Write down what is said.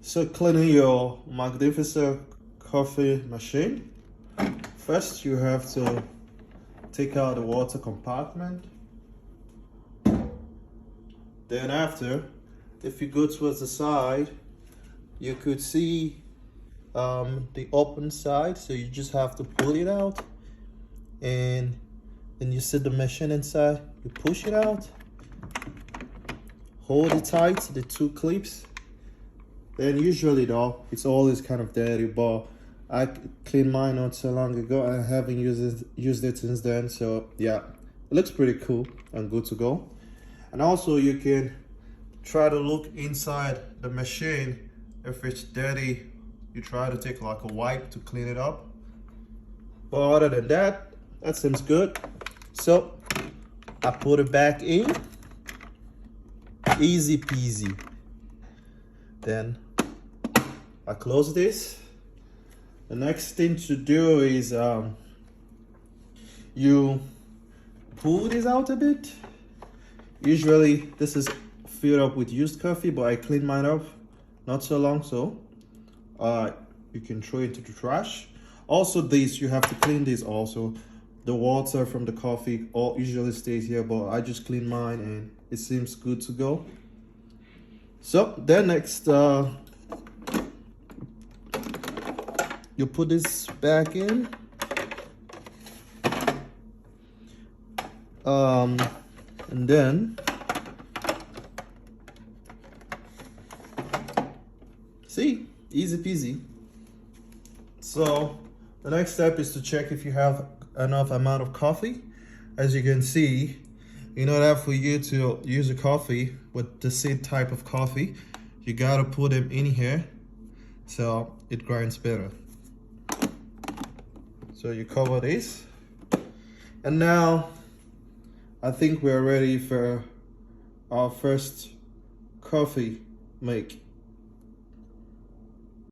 So cleaning your Magnifica coffee machine, first you have to take out the water compartment. Then after, if you go towards the side, you could see the open side, so you just have to pull it out, and then you set the machine inside, you push it out, hold it tight, the two clips. Then usually though, it's always kind of dirty, but I cleaned mine not so long ago. I haven't used it since then, so yeah, it looks pretty cool and good to go. And also you can try to look inside the machine. If it's dirty, you try to take like a wipe to clean it up. But other than that, that seems good. So I put it back in, easy peasy. Then I close this. The next thing to do is you pull this out a bit. Usually this is filled up with used coffee, but I cleaned mine up not so long, so you can throw it into the trash. Also this, you have to clean this also. The water from the coffee usually stays here, but I just cleaned mine and it seems good to go. So then next, you put this back in. And then, see, easy peasy. So the next step is to check if you have enough amount of coffee. As you can see, in order for you to use a coffee with the seed type of coffee, you gotta put them in here so it grinds better. So you cover this, and now I think we're ready for our first coffee make.